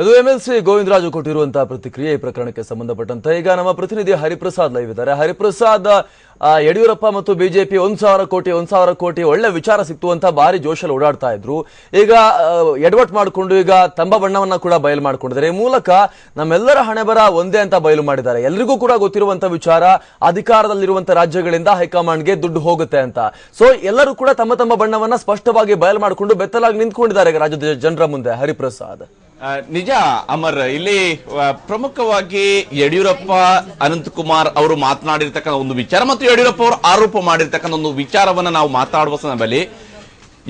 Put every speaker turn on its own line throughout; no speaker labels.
ಇದು ಎಂಎಲ್ಸಿ ಗೋವಿಂದರಾಜು ಕೊಟ್ಟಿರುವಂತಹ ಪ್ರತಿಕ್ರಿಯೆ ಈ ಪ್ರಕರಣಕ್ಕೆ ಸಂಬಂಧಪಟ್ಟಂತೆ ಈಗ ನಮ್ಮ ಪ್ರತಿನಿಧಿ ಹರಿಪ್ರಸಾದ್ ಲೈವ್ ಇದ್ದಾರೆ. ಹರಿಪ್ರಸಾದ್, ಯಡಿಯೂರಪ್ಪ ಮತ್ತು ಬಿಜೆಪಿ 1,000 ಕೋಟಿ ಒಳ್ಳೆ ವಿಚಾರ ಸಿಕ್ತು ಅಂತ ಭಾರಿ ಜೋಶಲ್ಲಿ ಓಡಾಡ್ತಾ ಇದ್ರು. ಈಗ ಎಡವಟ್ ಮಾಡಿಕೊಂಡು ಈಗ ತಂಬ ಬಣ್ಣವನ್ನ ಕೂಡ ಬಯಲು ಮಾಡಿಕೊಂಡಿದ್ದಾರೆ. ಈ ಮೂಲಕ ನಮ್ಮೆಲ್ಲರ ಹಣೆಬರ ಒಂದೇ ಅಂತ ಬಯಲು ಮಾಡಿದ್ದಾರೆ. ಎಲ್ರಿಗೂ ಕೂಡ ಗೊತ್ತಿರುವಂತಹ ವಿಚಾರ, ಅಧಿಕಾರದಲ್ಲಿರುವಂತಹ ರಾಜ್ಯಗಳಿಂದ ಹೈಕಮಾಂಡ್ಗೆ ದುಡ್ಡು ಹೋಗುತ್ತೆ ಅಂತ. ಸೊ ಎಲ್ಲರೂ ಕೂಡ ತಮ್ಮ ತಮ್ಮ ಬಣ್ಣವನ್ನ ಸ್ಪಷ್ಟವಾಗಿ ಬಯಲು ಮಾಡಿಕೊಂಡು ಬೆತ್ತಲಾಗಿ ನಿಂತ್ಕೊಂಡಿದ್ದಾರೆ ರಾಜ್ಯದ ಜನರ ಮುಂದೆ. ಹರಿಪ್ರಸಾದ್,
ನಿಜ ಅಮರ್, ಇಲ್ಲಿ ಪ್ರಮುಖವಾಗಿ ಯಡಿಯೂರಪ್ಪ ಅನಂತಕುಮಾರ್ ಅವರು ಮಾತನಾಡಿರ್ತಕ್ಕಂಥ ಒಂದು ವಿಚಾರ ಮತ್ತು ಯಡಿಯೂರಪ್ಪ ಅವರು ಆರೋಪ ಮಾಡಿರ್ತಕ್ಕಂಥ ಒಂದು ವಿಚಾರವನ್ನ ನಾವು ಮಾತಾಡುವ ಸಂದರ್ಭದಲ್ಲಿ,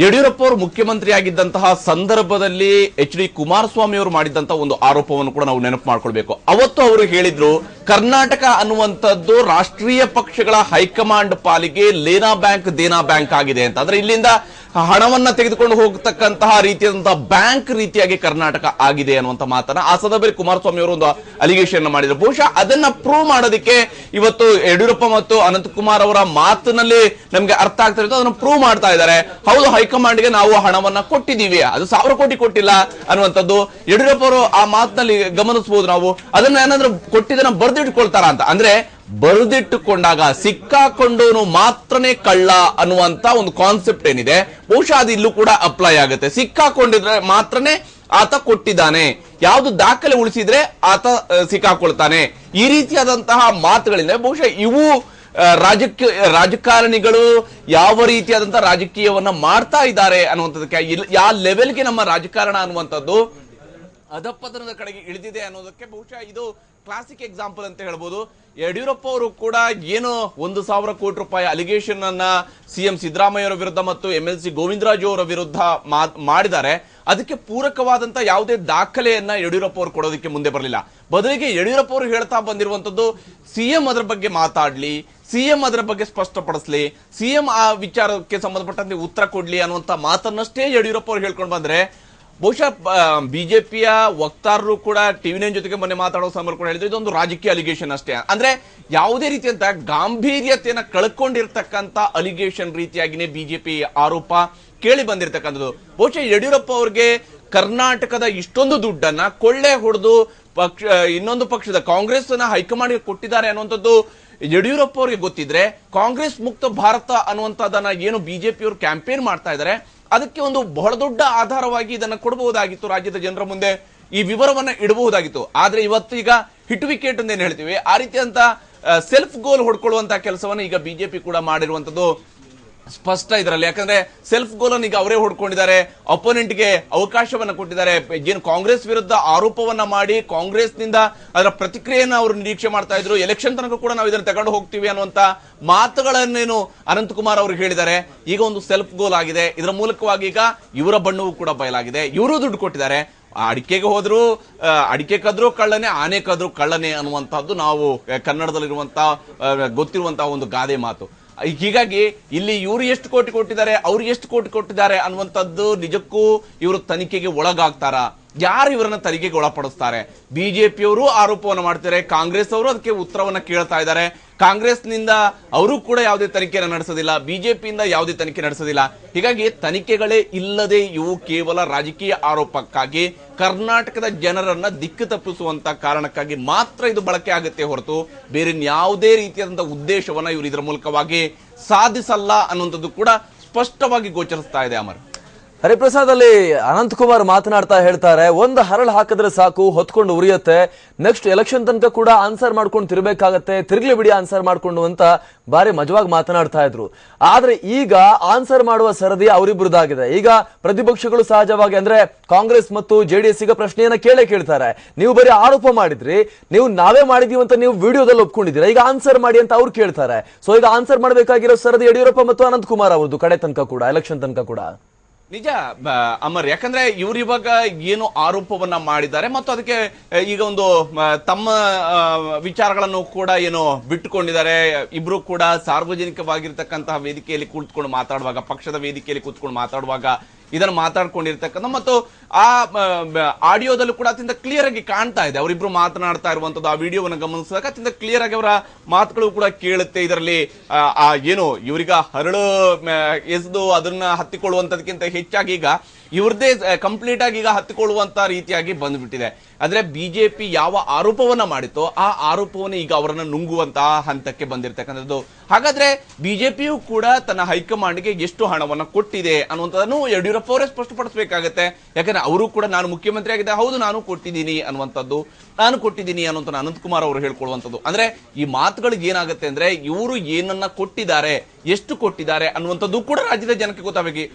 ಯಡಿಯೂರಪ್ಪ ಅವರು ಮುಖ್ಯಮಂತ್ರಿ ಆಗಿದ್ದಂತಹ ಸಂದರ್ಭದಲ್ಲಿ ಎಚ್.ಡಿ. ಕುಮಾರಸ್ವಾಮಿ ಅವರು ಮಾಡಿದಂತಹ ಒಂದು ಆರೋಪವನ್ನು ಕೂಡ ನಾವು ನೆನಪು ಮಾಡ್ಕೊಳ್ಬೇಕು. ಅವತ್ತು ಅವರು ಹೇಳಿದ್ರು, ಕರ್ನಾಟಕ ಅನ್ನುವಂಥದ್ದು ರಾಷ್ಟ್ರೀಯ ಪಕ್ಷಗಳ ಹೈಕಮಾಂಡ್ ಪಾಲಿಗೆ ಲೇನಾ ಬ್ಯಾಂಕ್ ದೇನಾ ಬ್ಯಾಂಕ್ ಆಗಿದೆ ಅಂತ. ಅಂದ್ರೆ ಇಲ್ಲಿಂದ ಹಣವನ್ನ ತೆಗೆದುಕೊಂಡು ಹೋಗತಕ್ಕಂತಹ ರೀತಿಯಾದಂತಹ ಬ್ಯಾಂಕ್ ರೀತಿಯಾಗಿ ಕರ್ನಾಟಕ ಆಗಿದೆ ಅನ್ನುವಂತ ಮಾತನ್ನ ಆ ಸಂದರ್ಭದಲ್ಲಿ ಕುಮಾರಸ್ವಾಮಿ ಅವರು ಒಂದು ಅಲಿಗೇಷನ್ ಮಾಡಿದ್ರು. ಬಹುಶಃ ಅದನ್ನ ಪ್ರೂವ್ ಮಾಡೋದಕ್ಕೆ ಇವತ್ತು ಯಡಿಯೂರಪ್ಪ ಮತ್ತು ಅನಂತಕುಮಾರ್ ಅವರ ಮಾತಿನಲ್ಲಿ ನಮ್ಗೆ ಅರ್ಥ ಆಗ್ತಾ ಇರೋದು, ಅದನ್ನ ಪ್ರೂವ್ ಮಾಡ್ತಾ ಇದ್ದಾರೆ. ಹೌದು, ಹೈಕಮಾಂಡ್ಗೆ ನಾವು ಹಣವನ್ನ ಕೊಟ್ಟಿದ್ದೀವಿ, ಅದು 1,000 ಕೋಟಿ ಕೊಟ್ಟಿಲ್ಲ ಅನ್ನುವಂಥದ್ದು ಯಡಿಯೂರಪ್ಪ ಅವರು ಆ ಮಾತಿನಲ್ಲಿ ಗಮನಿಸಬಹುದು. ನಾವು ಅದನ್ನ ಏನಾದ್ರೂ ಕೊಟ್ಟಿದ್ದನ್ನ ಬರೆದಿಟ್ಕೊಳ್ತಾರ ಅಂತ. ಅಂದ್ರೆ ಬರೆದಿಟ್ಟುಕೊಂಡಾಗ ಸಿಕ್ಕಾಕೊಂಡವನು ಮಾತ್ರನೇ ಕಳ್ಳ ಅನ್ನುವಂತ ಒಂದು ಕಾನ್ಸೆಪ್ಟ್ ಏನಿದೆ, ಬಹುಶಃ ಅದು ಇಲ್ಲೂ ಕೂಡ ಅಪ್ಲೈ ಆಗುತ್ತೆ. ಸಿಕ್ಕಾಕೊಂಡಿದ್ರೆ ಮಾತ್ರನೇ ಆತ ಕೊಟ್ಟಿದ್ದಾನೆ, ಯಾವ್ದು ದಾಖಲೆ ಉಳಿಸಿದ್ರೆ ಆತ ಸಿಕ್ಕಾಕೊಳ್ತಾನೆ. ಈ ರೀತಿಯಾದಂತಹ ಮಾತುಗಳಿಂದ ಬಹುಶಃ ಇವು ರಾಜಕಾರಣಿಗಳು ಯಾವ ರೀತಿಯಾದಂತಹ ರಾಜಕೀಯವನ್ನ ಮಾಡ್ತಾ ಇದ್ದಾರೆ ಅನ್ನುವಂಥದ್ದಕ್ಕೆ, ಯಾವ ಲೆವೆಲ್ಗೆ ನಮ್ಮ ರಾಜಕಾರಣ ಅನ್ನುವಂಥದ್ದು ಅಧಪತನದ ಕಡೆಗೆ ಇಳಿದಿದೆ ಅನ್ನೋದಕ್ಕೆ ಬಹುಶಃ ಇದು ಕ್ಲಾಸಿಕ್ ಎಕ್ಸಾಂಪಲ್ ಅಂತ ಹೇಳ್ಬೋದು. ಯಡಿಯೂರಪ್ಪ ಅವರು ಕೂಡ ಏನು 1,000 ಕೋಟಿ ರೂಪಾಯಿ ಅಲಿಗೇಷನ್ ಅನ್ನ ಸಿಎಂ ಸಿದ್ದರಾಮಯ್ಯ ಅವರ ವಿರುದ್ಧ ಮತ್ತು ಎಂಎಲ್ಸಿ ಗೋವಿಂದರಾಜು ಅವರ ವಿರುದ್ಧ ಮಾಡಿದ್ದಾರೆ. ಅದಕ್ಕೆ ಪೂರಕವಾದಂತ ಯಾವುದೇ ದಾಖಲೆಯನ್ನ ಯಡಿಯೂರಪ್ಪ ಅವರು ಕೊಡೋದಕ್ಕೆ ಮುಂದೆ ಬರಲಿಲ್ಲ. ಬದಲಿಗೆ ಯಡಿಯೂರಪ್ಪ ಅವರು ಹೇಳ್ತಾ ಬಂದಿರುವಂತದ್ದು, ಸಿಎಂ ಅದರ ಬಗ್ಗೆ ಮಾತಾಡ್ಲಿ, ಸಿಎಂ ಅದರ ಬಗ್ಗೆ ಸ್ಪಷ್ಟಪಡಿಸ್ಲಿ, ಸಿಎಂ ಆ ವಿಚಾರಕ್ಕೆ ಸಂಬಂಧಪಟ್ಟಂತೆ ಉತ್ತರ ಕೊಡ್ಲಿ ಅನ್ನುವಂತ ಮಾತನ್ನಷ್ಟೇ ಯಡಿಯೂರಪ್ಪ ಅವರು ಹೇಳ್ಕೊಂಡು ಬಂದ್ರೆ, ಬಹುಶಃ ಬಿಜೆಪಿಯ ವಕ್ತಾರರು ಕೂಡ ಟಿವಿ9 ಜೊತೆಗೆ ಮೊನ್ನೆ ಮಾತಾಡೋ ಸಂದರ್ಭ ಕೂಡ ಹೇಳಿದ್ರು, ಇದೊಂದು ರಾಜಕೀಯ ಅಲಿಗೇಷನ್ ಅಷ್ಟೇ. ಅಂದ್ರೆ ಯಾವುದೇ ರೀತಿಯಂತ ಗಾಂಭೀರ್ಯತೆಯನ್ನ ಕಳ್ಕೊಂಡಿರ್ತಕ್ಕಂಥ ಅಲಿಗೇಷನ್ ರೀತಿಯಾಗಿನೇ ಬಿಜೆಪಿ ಆರೋಪ ಕೇಳಿ ಬಂದಿರತಕ್ಕಂಥದ್ದು. ಬಹುಶಃ ಯಡಿಯೂರಪ್ಪ ಅವ್ರಿಗೆ ಕರ್ನಾಟಕದ ಇಷ್ಟೊಂದು ದುಡ್ಡನ್ನ ಕೊಳ್ಳೆ ಹೊಡೆದು ಇನ್ನೊಂದು ಪಕ್ಷದ ಕಾಂಗ್ರೆಸ್ ನ ಹೈಕಮಾಂಡ್ಗೆ ಕೊಟ್ಟಿದ್ದಾರೆ ಅನ್ನುವಂಥದ್ದು ಯಡಿಯೂರಪ್ಪ ಅವರಿಗೆ ಗೊತ್ತಿದ್ರೆ, ಕಾಂಗ್ರೆಸ್ ಮುಕ್ತ ಭಾರತ ಅನ್ನುವಂಥದ್ದನ್ನ ಏನು ಬಿಜೆಪಿಯವರು ಕ್ಯಾಂಪೇನ್ ಮಾಡ್ತಾ ಇದ್ದಾರೆ, ಅದಕ್ಕೆ ಒಂದು ಬಹಳ ದೊಡ್ಡ ಆಧಾರವಾಗಿ ಇದನ್ನ ಕೊಡಬಹುದಾಗಿತ್ತು, ರಾಜ್ಯದ ಜನರ ಮುಂದೆ ಈ ವಿವರವನ್ನ ಇಡಬಹುದಾಗಿತ್ತು. ಆದ್ರೆ ಇವತ್ತು ಈಗ ಹಿಟ್ ವಿಕೆಟ್ ಅಂತ ಏನ್ ಹೇಳ್ತೀವಿ, ಆ ರೀತಿಯಂತ ಸೆಲ್ಫ್ ಗೋಲ್ ಹೊಡ್ಕೊಳ್ಳುವಂತಹ ಕೆಲಸವನ್ನ ಈಗ ಬಿಜೆಪಿ ಕೂಡ ಮಾಡಿರುವಂತದ್ದು ಸ್ಪಷ್ಟ ಇದರಲ್ಲಿ. ಯಾಕಂದ್ರೆ ಸೆಲ್ಫ್ ಗೋಲ್ ಅನ್ನು ಈಗ ಅವರೇ ಹೊಡ್ಕೊಂಡಿದ್ದಾರೆ, ಅಪೋನೆಂಟ್ ಗೆ ಅವಕಾಶವನ್ನ ಕೊಟ್ಟಿದ್ದಾರೆ. ಏನು ಕಾಂಗ್ರೆಸ್ ವಿರುದ್ಧ ಆರೋಪವನ್ನ ಮಾಡಿ ಕಾಂಗ್ರೆಸ್ ನಿಂದ ಅದರ ಪ್ರತಿಕ್ರಿಯೆಯನ್ನು ಅವರು ನಿರೀಕ್ಷೆ ಮಾಡ್ತಾ ಇದ್ರು, ಎಲೆಕ್ಷನ್ ತನಕ ಕೂಡ ನಾವು ಇದನ್ನು ತಗೊಂಡು ಹೋಗ್ತೀವಿ ಅನ್ನುವಂತ ಮಾತುಗಳನ್ನೇನು ಅನಂತಕುಮಾರ್ ಅವರು ಹೇಳಿದ್ದಾರೆ. ಈಗ ಒಂದು ಸೆಲ್ಫ್ ಗೋಲ್ ಆಗಿದೆ. ಇದರ ಮೂಲಕವಾಗಿ ಈಗ ಇವರ ಬಣ್ಣವೂ ಕೂಡ ಬಯಲಾಗಿದೆ. ಇವರು ದುಡ್ಡು ಕೊಟ್ಟಿದ್ದಾರೆ. ಅಡಿಕೆಗೆ ಹೋದ್ರು ಅಡಿಕೆ ಕದ್ರು ಕಳ್ಳನೆ, ಆನೆ ಕದ್ರು ಕಳ್ಳನೆ ಅನ್ನುವಂತಹದ್ದು ನಾವು ಕನ್ನಡದಲ್ಲಿರುವಂತಹ ಗೊತ್ತಿರುವಂತಹ ಒಂದು ಗಾದೆ ಮಾತು. ಹೀಗಾಗಿ ಇಲ್ಲಿ ಇವರು ಎಷ್ಟು ಕೋಟಿ ಕೊಟ್ಟಿದ್ದಾರೆ, ಅವ್ರು ಎಷ್ಟು ಕೋಟಿ ಕೊಟ್ಟಿದ್ದಾರೆ ಅನ್ನುವಂಥದ್ದು ನಿಜಕ್ಕೂ ಇವರು ತನಿಖೆಗೆ ಒಳಗಾಗ್ತಾರ? ಯಾರು ಇವರನ್ನ ತನಿಖೆಗೆ ಒಳಪಡಿಸ್ತಾರೆ? ಬಿಜೆಪಿಯವರು ಆರೋಪವನ್ನು ಮಾಡ್ತಾರೆ, ಕಾಂಗ್ರೆಸ್ ಅವರು ಅದಕ್ಕೆ ಉತ್ತರವನ್ನ ಕೇಳ್ತಾ ಇದ್ದಾರೆ. ಕಾಂಗ್ರೆಸ್ ನಿಂದ ಅವರು ಕೂಡ ಯಾವುದೇ ತನಿಖೆಯನ್ನು ನಡೆಸೋದಿಲ್ಲ, ಬಿಜೆಪಿಯಿಂದ ಯಾವುದೇ ತನಿಖೆ ನಡೆಸೋದಿಲ್ಲ. ಹೀಗಾಗಿ ತನಿಖೆಗಳೇ ಇಲ್ಲದೆ ಇವು ಕೇವಲ ರಾಜಕೀಯ ಆರೋಪಕ್ಕಾಗಿ ಕರ್ನಾಟಕದ ಜನರನ್ನ ದಿಕ್ಕು ತಪ್ಪಿಸುವಂತ ಕಾರಣಕ್ಕಾಗಿ ಮಾತ್ರ ಇದು ಬಳಕೆ ಆಗುತ್ತೆ ಹೊರತು ಬೇರೆ ಯಾವುದೇ ರೀತಿಯಾದಂತಹ ಉದ್ದೇಶವನ್ನ ಇವರು ಇದರ ಮೂಲಕವಾಗಿ ಸಾಧಿಸಲ್ಲ ಅನ್ನುವಂಥದ್ದು ಕೂಡ ಸ್ಪಷ್ಟವಾಗಿ ಗೋಚರಿಸ್ತಾ ಇದೆ. ಅಮರ್,
ಹರಿಪ್ರಸಾದ್, ಅಲ್ಲಿ ಅನಂತಕುಮಾರ್ ಮಾತನಾಡ್ತಾ ಹೇಳ್ತಾರೆ, ಒಂದು ಹರಳು ಹಾಕಿದ್ರೆ ಸಾಕು ಹೊತ್ಕೊಂಡು ಉರಿಯುತ್ತೆ, ನೆಕ್ಸ್ಟ್ ಎಲೆಕ್ಷನ್ ತನಕ ಕೂಡ ಆನ್ಸರ್ ಮಾಡ್ಕೊಂಡು ತಿರ್ಬೇಕಾಗತ್ತೆ, ತಿರ್ಗ್ಲಿ ಬಿಡಿ ಆನ್ಸರ್ ಮಾಡ್ಕೊಂಡು ಅಂತ ಬಾರಿ ಮಜವಾಗಿ ಮಾತನಾಡ್ತಾ ಇದ್ರು. ಆದ್ರೆ ಈಗ ಆನ್ಸರ್ ಮಾಡುವ ಸರದಿ ಅವರಿಬ್ಬರದಾಗಿದೆ. ಈಗ ಪ್ರತಿಪಕ್ಷಗಳು ಸಹಜವಾಗಿ ಅಂದ್ರೆ ಕಾಂಗ್ರೆಸ್ ಮತ್ತು ಜೆಡಿಎಸ್ ಈಗ ಪ್ರಶ್ನೆಯನ್ನ ಕೇಳ್ತಾರೆ, ನೀವು ಬರೀ ಆರೋಪ ಮಾಡಿದ್ರಿ, ನೀವು ನಾವೇ ಮಾಡಿದೀವಿ ಅಂತ ನೀವು ವಿಡಿಯೋದಲ್ಲಿ ಒಪ್ಕೊಂಡಿದ್ದೀರಾ, ಈಗ ಆನ್ಸರ್ ಮಾಡಿ ಅಂತ ಅವ್ರು ಕೇಳ್ತಾರೆ. ಸೊ ಈಗ ಆನ್ಸರ್ ಮಾಡಬೇಕಾಗಿರೋ ಸರದಿ ಯಡಿಯೂರಪ್ಪ ಮತ್ತು ಅನಂತಕುಮಾರ್ ಅವ್ರದ್ದು ಕಡೆ ತನಕ ಕೂಡ, ಎಲೆಕ್ಷನ್ ತನಕ ಕೂಡ.
ನಿಜ ಅಮರ್, ಯಾಕಂದ್ರೆ ಇವರು ಇವಾಗ ಏನು ಆರೋಪವನ್ನ ಮಾಡಿದ್ದಾರೆ ಮತ್ತು ಅದಕ್ಕೆ ಈಗ ಒಂದು ತಮ್ಮ ವಿಚಾರಗಳನ್ನು ಕೂಡ ಏನು ಬಿಟ್ಟುಕೊಂಡಿದ್ದಾರೆ. ಇಬ್ರು ಕೂಡ ಸಾರ್ವಜನಿಕವಾಗಿರ್ತಕ್ಕಂತಹ ವೇದಿಕೆಯಲ್ಲಿ ಕೂತ್ಕೊಂಡು ಮಾತಾಡುವಾಗ, ಪಕ್ಷದ ವೇದಿಕೆಯಲ್ಲಿ ಕೂತ್ಕೊಂಡು ಮಾತಾಡುವಾಗ ಇದನ್ನು ಮಾತಾಡ್ಕೊಂಡಿರ್ತಕ್ಕಂಥ ಮತ್ತು ಆ ಆಡಿಯೋದಲ್ಲೂ ಕೂಡ ಅತ್ಯಂತ ಕ್ಲಿಯರ್ ಆಗಿ ಕಾಣ್ತಾ ಇದೆ ಅವರಿಬ್ರು ಮಾತನಾಡ್ತಾ ಇರುವಂತದ್ದು. ಆ ವಿಡಿಯೋವನ್ನು ಗಮನಿಸಿದಾಗ ಅತ್ಯಂತ ಕ್ಲಿಯರ್ ಆಗಿ ಅವರ ಮಾತುಗಳು ಕೂಡ ಕೇಳುತ್ತೆ. ಇದರಲ್ಲಿ ಏನು ಇವರಿಗ ಹರಳು ಎಸೆದು ಅದನ್ನ ಹತ್ತಿಕೊಳ್ಳುವಂತದಕ್ಕಿಂತ ಹೆಚ್ಚಾಗಿ ಈಗ ಇವ್ರದೇ ಕಂಪ್ಲೀಟ್ ಆಗಿ ಈಗ ಹತ್ತಿಕೊಳ್ಳುವಂತ ರೀತಿಯಾಗಿ ಬಂದ್ಬಿಟ್ಟಿದೆ. ಆದ್ರೆ ಬಿಜೆಪಿ ಯಾವ ಆರೋಪವನ್ನ ಮಾಡಿತೋ ಆ ಆರೋಪವನ್ನು ಈಗ ಅವರನ್ನ ನುಂಗುವಂತಹ ಹಂತಕ್ಕೆ ಬಂದಿರತಕ್ಕಂಥದ್ದು. ಹಾಗಾದ್ರೆ ಬಿಜೆಪಿಯು ಕೂಡ ತನ್ನ ಹೈಕಮಾಂಡ್ಗೆ ಎಷ್ಟು ಹಣವನ್ನ ಕೊಟ್ಟಿದೆ ಅನ್ನುವಂಥದ್ದನ್ನು ಯಡಿಯೂರಪ್ಪ ಅವರೇ ಸ್ಪಷ್ಟಪಡಿಸಬೇಕಾಗತ್ತೆ. ಯಾಕಂದ್ರೆ ಅವರು ಕೂಡ ನಾನು ಮುಖ್ಯಮಂತ್ರಿ ಆಗಿದ್ದೆ, ಹೌದು ನಾನು ಕೊಟ್ಟಿದ್ದೀನಿ ಅನ್ನುವಂಥದ್ದು, ನಾನು ಕೊಟ್ಟಿದ್ದೀನಿ ಅನ್ನುವಂಥ ಅನಂತಕುಮಾರ್ ಅವರು ಹೇಳ್ಕೊಳ್ಳುವಂಥದ್ದು. ಅಂದ್ರೆ ಈ ಮಾತುಗಳಿಗೆ ಏನಾಗುತ್ತೆ ಅಂದ್ರೆ ಇವರು ಏನನ್ನ ಕೊಟ್ಟಿದ್ದಾರೆ, ಎಷ್ಟು ಕೊಟ್ಟಿದ್ದಾರೆ ಅನ್ನುವಂಥದ್ದು ಕೂಡ ರಾಜ್ಯದ ಜನಕ್ಕೆ ಗೊತ್ತಾಗಬೇಕು.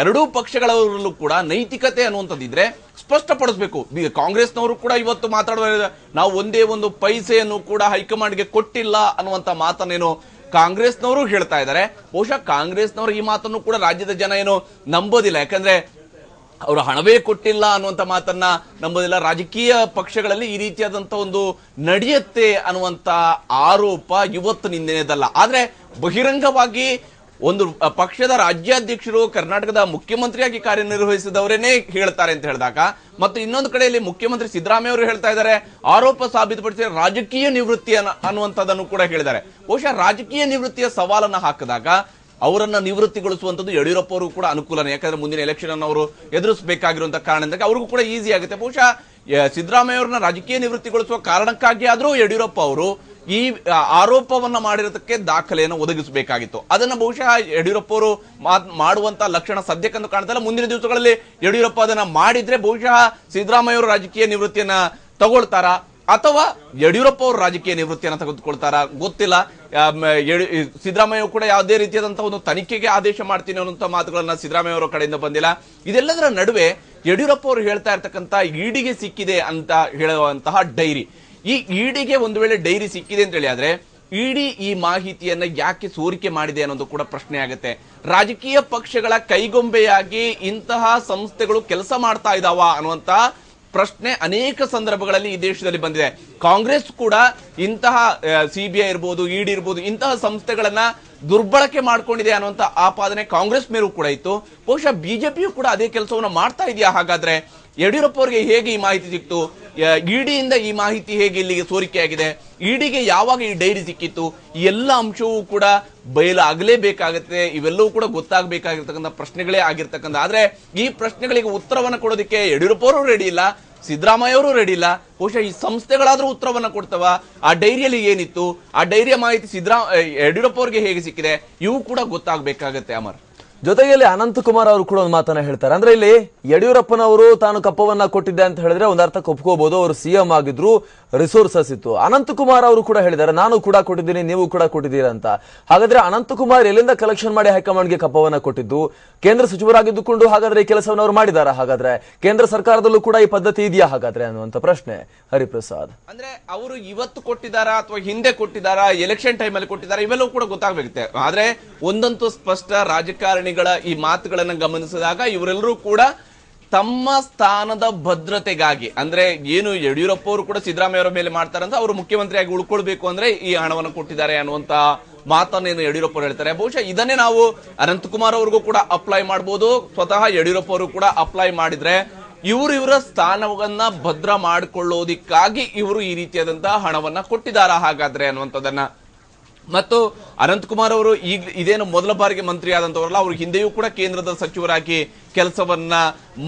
ಎರಡೂ ಪಕ್ಷಗಳಲ್ಲೂ ಕೂಡ ನೈತಿಕತೆ ಅನ್ನುವಂಥದ್ದಿದ್ರೆ ಸ್ಪಷ್ಟಪಡಿಸಬೇಕು. ಕಾಂಗ್ರೆಸ್ನವರು ಕೂಡ ಇವತ್ತು ಮಾತಾಡುವ ನಾವು ಒಂದೇ ಒಂದು ಪೈಸೆಯನ್ನು ಕೂಡ ಹೈಕಮಾಂಡ್ಗೆ ಕೊಟ್ಟಿಲ್ಲ ಅನ್ನುವಂತ ಮಾತನ್ನೇನು ಕಾಂಗ್ರೆಸ್ನವರು ಹೇಳ್ತಾ ಇದ್ದಾರೆ. ಬಹುಶಃ ಕಾಂಗ್ರೆಸ್ನವರು ಈ ಮಾತನ್ನು ಕೂಡ ರಾಜ್ಯದ ಜನ ಏನು ನಂಬೋದಿಲ್ಲ. ಯಾಕಂದ್ರೆ ಅವರು ಹಣವೇ ಕೊಟ್ಟಿಲ್ಲ ಅನ್ನುವಂತ ಮಾತನ್ನ ನಂಬೋದಿಲ್ಲ. ರಾಜಕೀಯ ಪಕ್ಷಗಳಲ್ಲಿ ಈ ರೀತಿಯಾದಂತ ಒಂದು ನಡೆಯುತ್ತೆ ಅನ್ನುವಂತ ಆರೋಪ ಇವತ್ತು ನಿನ್ನೆದಲ್ಲ. ಆದ್ರೆ ಬಹಿರಂಗವಾಗಿ ಒಂದು ಪಕ್ಷದ ರಾಜ್ಯಾಧ್ಯಕ್ಷರು ಕರ್ನಾಟಕದ ಮುಖ್ಯಮಂತ್ರಿಯಾಗಿ ಕಾರ್ಯನಿರ್ವಹಿಸಿದವರೇನೆ ಹೇಳ್ತಾರೆ ಅಂತ ಹೇಳಿದಾಗ, ಮತ್ತು ಇನ್ನೊಂದು ಕಡೆಯಲ್ಲಿ ಮುಖ್ಯಮಂತ್ರಿ ಸಿದ್ದರಾಮಯ್ಯ ಅವರು ಹೇಳ್ತಾ ಇದ್ದಾರೆ, ಆರೋಪ ಸಾಬೀತುಪಡಿಸಿ ರಾಜಕೀಯ ನಿವೃತ್ತಿ ಅನ್ನುವಂಥದ್ದನ್ನು ಕೂಡ ಹೇಳಿದ್ದಾರೆ. ಬಹುಶಃ ರಾಜಕೀಯ ನಿವೃತ್ತಿಯ ಸವಾಲನ್ನ ಹಾಕಿದಾಗ ಅವರನ್ನ ನಿವೃತ್ತಿಗೊಳಿಸುವಂತದ್ದು ಯಡಿಯೂರಪ್ಪ ಅವರು ಕೂಡ ಅನುಕೂಲನೇ. ಯಾಕಂದ್ರೆ ಮುಂದಿನ ಎಲೆಕ್ಷನ್ ಅನ್ನು ಅವರು ಎದುರಿಸಬೇಕಾಗಿರುವಂತಹ ಕಾರಣದಿಂದ ಅವ್ರಿಗೂ ಕೂಡ ಈಸಿ ಆಗುತ್ತೆ. ಬಹುಶಃ ಸಿದ್ದರಾಮಯ್ಯ ಅವರನ್ನ ರಾಜಕೀಯ ನಿವೃತ್ತಿಗೊಳಿಸುವ ಕಾರಣಕ್ಕಾಗಿ ಆದ್ರೂ ಯಡಿಯೂರಪ್ಪ ಅವರು ಈ ಆರೋಪವನ್ನ ಮಾಡಿರೋದಕ್ಕೆ ದಾಖಲೆಯನ್ನು ಒದಗಿಸಬೇಕಾಗಿತ್ತು. ಅದನ್ನ ಬಹುಶಃ ಯಡಿಯೂರಪ್ಪ ಅವರು ಮಾಡುವಂತ ಲಕ್ಷಣ ಸದ್ಯಕ್ಕಂದು ಕಾಣ್ತಲ್ಲ. ಮುಂದಿನ ದಿವಸಗಳಲ್ಲಿ ಯಡಿಯೂರಪ್ಪ ಅದನ್ನ ಮಾಡಿದ್ರೆ ಬಹುಶಃ ಸಿದ್ದರಾಮಯ್ಯ ಅವರು ರಾಜಕೀಯ ನಿವೃತ್ತಿಯನ್ನ ತಗೊಳ್ತಾರಾ ಅಥವಾ ಯಡಿಯೂರಪ್ಪ ಅವರು ರಾಜಕೀಯ ನಿವೃತ್ತಿಯನ್ನು ತೆಗೆದುಕೊಳ್ತಾರ ಗೊತ್ತಿಲ್ಲ. ಸಿದ್ದರಾಮಯ್ಯ ಕೂಡ ಯಾವುದೇ ರೀತಿಯಾದಂತಹ ಒಂದು ತನಿಖೆಗೆ ಆದೇಶ ಮಾಡ್ತೀನಿ ಅನ್ನುವಂತ ಮಾತುಗಳನ್ನ ಸಿದ್ದರಾಮಯ್ಯ ಅವರ ಕಡೆಯಿಂದ ಬಂದಿಲ್ಲ. ಇದೆಲ್ಲದರ ನಡುವೆ ಯಡಿಯೂರಪ್ಪ ಅವರು ಹೇಳ್ತಾ ಇರ್ತಕ್ಕಂಥ ಈಡಿಗೆ ಸಿಕ್ಕಿದೆ ಅಂತ ಹೇಳುವಂತಹ ಡೈರಿ, ಈ ಈಡಿಗೆ ಒಂದು ವೇಳೆ ಡೈರಿ ಸಿಕ್ಕಿದೆ ಅಂತ ಹೇಳಿ ಆದ್ರೆ ಇಡಿ ಈ ಮಾಹಿತಿಯನ್ನ ಯಾಕೆ ಸೋರಿಕೆ ಮಾಡಿದೆ ಅನ್ನೋದು ಕೂಡ ಪ್ರಶ್ನೆ ಆಗುತ್ತೆ. ರಾಜಕೀಯ ಪಕ್ಷಗಳ ಕೈಗೊಂಬೆಯಾಗಿ ಇಂತಹ ಸಂಸ್ಥೆಗಳು ಕೆಲಸ ಮಾಡ್ತಾ ಇದಾವ ಅನ್ನುವಂತಹ ಪ್ರಶ್ನೆ ಅನೇಕ ಸಂದರ್ಭಗಳಲ್ಲಿ ಈ ದೇಶದಲ್ಲಿ ಬಂದಿದೆ. ಕಾಂಗ್ರೆಸ್ ಕೂಡ ಇಂತಹ ಸಿಬಿಐ ಇರ್ಬೋದು, ಇಡಿ ಇರ್ಬೋದು, ಇಂತಹ ಸಂಸ್ಥೆಗಳನ್ನ ದುರ್ಬಳಕೆ ಮಾಡ್ಕೊಂಡಿದೆ ಅನ್ನುವಂತ ಆಪಾದನೆ ಕಾಂಗ್ರೆಸ್ ಮೇಲೂ ಕೂಡ ಇತ್ತು. ಬಹುಶಃ ಬಿಜೆಪಿಯು ಕೂಡ ಅದೇ ಕೆಲಸವನ್ನ ಮಾಡ್ತಾ ಇದೆಯಾ? ಹಾಗಾದ್ರೆ ಯಡಿಯೂರಪ್ಪ ಅವರಿಗೆ ಹೇಗೆ ಈ ಮಾಹಿತಿ ಸಿಕ್ತು? ಇಡಿಯಿಂದ ಈ ಮಾಹಿತಿ ಹೇಗೆ ಇಲ್ಲಿಗೆ ಸೋರಿಕೆಯಾಗಿದೆ? ಇಡಿಗೆ ಯಾವಾಗ ಈ ಡೈರಿ ಸಿಕ್ಕಿತ್ತು? ಈ ಎಲ್ಲ ಅಂಶವೂ ಕೂಡ ಬಯಲಾಗಲೇಬೇಕಾಗುತ್ತೆ. ಇವೆಲ್ಲವೂ ಕೂಡ ಗೊತ್ತಾಗಬೇಕಾಗಿರ್ತಕ್ಕಂಥ ಪ್ರಶ್ನೆಗಳೇ ಆಗಿರ್ತಕ್ಕಂಥ. ಆದ್ರೆ ಈ ಪ್ರಶ್ನೆಗಳಿಗೆ ಉತ್ತರವನ್ನು ಕೊಡೋದಕ್ಕೆ ಯಡಿಯೂರಪ್ಪ ಅವರು ರೆಡಿ ಇಲ್ಲ, ಸಿದ್ದರಾಮಯ್ಯ ಅವರು ರೆಡಿ ಇಲ್ಲ. ಬಹುಶಃ ಈ ಸಂಸ್ಥೆಗಳಾದ್ರೂ ಉತ್ತರವನ್ನ ಕೊಡ್ತವ? ಆ ಡೈರಿಯಲ್ಲಿ ಏನಿತ್ತು, ಆ ಡೈರಿಯ ಮಾಹಿತಿ ಯಡಿಯೂರಪ್ಪ ಅವರಿಗೆ ಹೇಗೆ ಸಿಕ್ಕಿದೆ, ಇವು ಕೂಡ ಗೊತ್ತಾಗಬೇಕಾಗತ್ತೆ ಅಮರ್.
ಜೊತೆಗೆ ಇಲ್ಲಿ ಅನಂತಕುಮಾರ್ ಅವರು ಕೂಡ ಒಂದು ಮಾತನ್ನ ಹೇಳ್ತಾರೆ. ಅಂದ್ರೆ ಇಲ್ಲಿ ಯಡಿಯೂರಪ್ಪನವರು ತಾನು ಕಪ್ಪವನ್ನ ಕೊಟ್ಟಿದ್ದೆ ಅಂತ ಹೇಳಿದ್ರೆ ಒಂದರ್ಥ ಒಪ್ಕೋಬಹುದು, ಅವರು ಸಿಎಂ ಆಗಿದ್ರು, ರಿಸೋರ್ಸಸ್ ಇತ್ತು. ಅನಂತಕುಮಾರ್ ಅವರು ಕೂಡ ಹೇಳಿದ್ದಾರೆ ನಾನು ಕೂಡ ಕೊಟ್ಟಿದ್ದೀನಿ, ನೀವು ಕೂಡ ಕೊಟ್ಟಿದ್ದೀರಾ ಅಂತ. ಹಾಗಾದ್ರೆ ಅನಂತಕುಮಾರ್ ಎಲ್ಲಿಂದ ಕಲೆಕ್ಷನ್ ಮಾಡಿ ಹೈಕಮಾಂಡ್ಗೆ ಕಪ್ಪವನ್ನ ಕೊಟ್ಟಿದ್ದು? ಕೇಂದ್ರ ಸಚಿವರಾಗಿದ್ದುಕೊಂಡು ಹಾಗಾದ್ರೆ ಈ ಕೆಲಸವನ್ನು ಅವರು ಮಾಡಿದಾರ? ಹಾಗಾದ್ರೆ ಕೇಂದ್ರ ಸರ್ಕಾರದಲ್ಲೂ ಕೂಡ ಈ ಪದ್ಧತಿ ಇದೆಯಾ ಹಾಗಾದ್ರೆ ಅನ್ನುವಂತ ಪ್ರಶ್ನೆ ಹರಿಪ್ರಸಾದ್.
ಅಂದ್ರೆ ಅವರು ಇವತ್ತು ಕೊಟ್ಟಿದ್ದಾರಾ ಅಥವಾ ಹಿಂದೆ ಕೊಟ್ಟಿದ್ದಾರಾ, ಎಲೆಕ್ಷನ್ ಟೈಮ್ ಅಲ್ಲಿ ಕೊಟ್ಟಿದ್ದಾರಾ, ಇವೆಲ್ಲವೂ ಕೂಡ ಗೊತ್ತಾಗಬೇಕುತ್ತೆ. ಆದ್ರೆ ಒಂದಂತೂ ಸ್ಪಷ್ಟ, ರಾಜಕಾರಣಿಗಳ ಈ ಮಾತುಗಳನ್ನ ಗಮನಿಸಿದಾಗ ಇವರೆಲ್ಲರೂ ಕೂಡ ತಮ್ಮ ಸ್ಥಾನದ ಭದ್ರತೆಗಾಗಿ, ಅಂದ್ರೆ ಏನು ಯಡಿಯೂರಪ್ಪ ಅವರು ಕೂಡ ಸಿದ್ದರಾಮಯ್ಯ ಅವರ ಮೇಲೆ ಮಾಡ್ತಾರಂತ, ಅವರು ಮುಖ್ಯಮಂತ್ರಿಯಾಗಿ ಉಳ್ಕೊಳ್ಬೇಕು ಅಂದ್ರೆ ಈ ಹಣವನ್ನು ಕೊಟ್ಟಿದ್ದಾರೆ ಅನ್ನುವಂತ ಮಾತನ್ನೇನು ಯಡಿಯೂರಪ್ಪ ಅವರು ಹೇಳ್ತಾರೆ. ಬಹುಶಃ ಇದನ್ನೇ ನಾವು ಅನಂತಕುಮಾರ್ ಅವ್ರಿಗೂ ಕೂಡ ಅಪ್ಲೈ ಮಾಡಬಹುದು. ಸ್ವತಃ ಯಡಿಯೂರಪ್ಪ ಅವರು ಕೂಡ ಅಪ್ಲೈ ಮಾಡಿದ್ರೆ ಇವರ ಸ್ಥಾನವನ್ನ ಭದ್ರ ಮಾಡಿಕೊಳ್ಳೋದಿಕ್ಕಾಗಿ ಇವರು ಈ ರೀತಿಯಾದಂತಹ ಹಣವನ್ನ ಕೊಟ್ಟಿದ್ದಾರಾ ಹಾಗಾದ್ರೆ ಅನ್ನುವಂಥದ್ದನ್ನ. ಮತ್ತು ಅನಂತಕುಮಾರ್ ಅವರು ಈಗ ಇದೇನು ಮೊದಲ ಬಾರಿಗೆ ಮಂತ್ರಿ ಆದಂತವರಲ್ಲ, ಅವರು ಹಿಂದೆಯೂ ಕೂಡ ಕೇಂದ್ರದ ಸಚಿವರಾಗಿ ಕೆಲಸವನ್ನ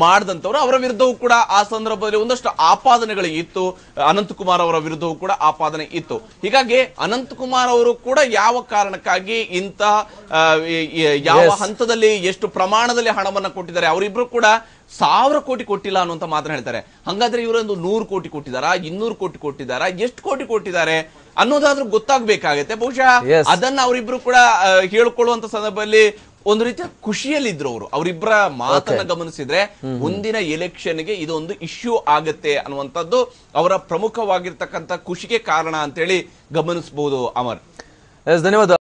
ಮಾಡಿದಂತವರು. ಅವರ ವಿರುದ್ಧವೂ ಕೂಡ ಆ ಸಂದರ್ಭದಲ್ಲಿ ಒಂದಷ್ಟು ಆಪಾದನೆಗಳು ಇತ್ತು. ಅನಂತಕುಮಾರ್ ಅವರ ವಿರುದ್ಧವೂ ಕೂಡ ಆಪಾದನೆ ಇತ್ತು. ಹೀಗಾಗಿ ಅನಂತಕುಮಾರ್ ಅವರು ಕೂಡ ಯಾವ ಕಾರಣಕ್ಕಾಗಿ ಇಂತಹ ಯಾವ ಹಂತದಲ್ಲಿ ಎಷ್ಟು ಪ್ರಮಾಣದಲ್ಲಿ ಹಣವನ್ನ ಕೊಟ್ಟಿದ್ದಾರೆ, ಅವರಿಬ್ರು ಕೂಡ 1000 ಕೋಟಿ ಕೊಟ್ಟಿಲ್ಲ ಅನ್ನುವಂತ ಮಾತನ್ನ ಹೇಳ್ತಾರೆ. ಹಂಗಾದ್ರೆ ಇವರೊಂದು 100 ಕೋಟಿ ಕೊಟ್ಟಿದ್ದಾರಾ, 200 ಕೋಟಿ ಕೊಟ್ಟಿದ್ದಾರಾ, ಎಷ್ಟು ಕೋಟಿ ಕೊಟ್ಟಿದ್ದಾರೆ ಅನ್ನೋದಾದ್ರೂ ಗೊತ್ತಾಗಬೇಕಾಗತ್ತೆ. ಬಹುಶಃ ಅದನ್ನ ಅವರಿಬ್ರು ಕೂಡ ಹೇಳ್ಕೊಳ್ಳುವಂತ ಸಂದರ್ಭದಲ್ಲಿ ಒಂದು ರೀತಿಯ ಖುಷಿಯಲ್ಲಿದ್ರು ಅವರು. ಅವರಿಬ್ಬರ ಮಾತನ್ನ ಗಮನಿಸಿದ್ರೆ ಮುಂದಿನ ಎಲೆಕ್ಷನ್ಗೆ ಇದೊಂದು ಇಶ್ಯೂ ಆಗತ್ತೆ ಅನ್ನುವಂಥದ್ದು ಅವರ ಪ್ರಮುಖವಾಗಿರ್ತಕ್ಕಂಥ ಖುಷಿಗೆ ಕಾರಣ ಅಂತೇಳಿ ಗಮನಿಸಬಹುದು ಅಮರ್.
ಧನ್ಯವಾದ.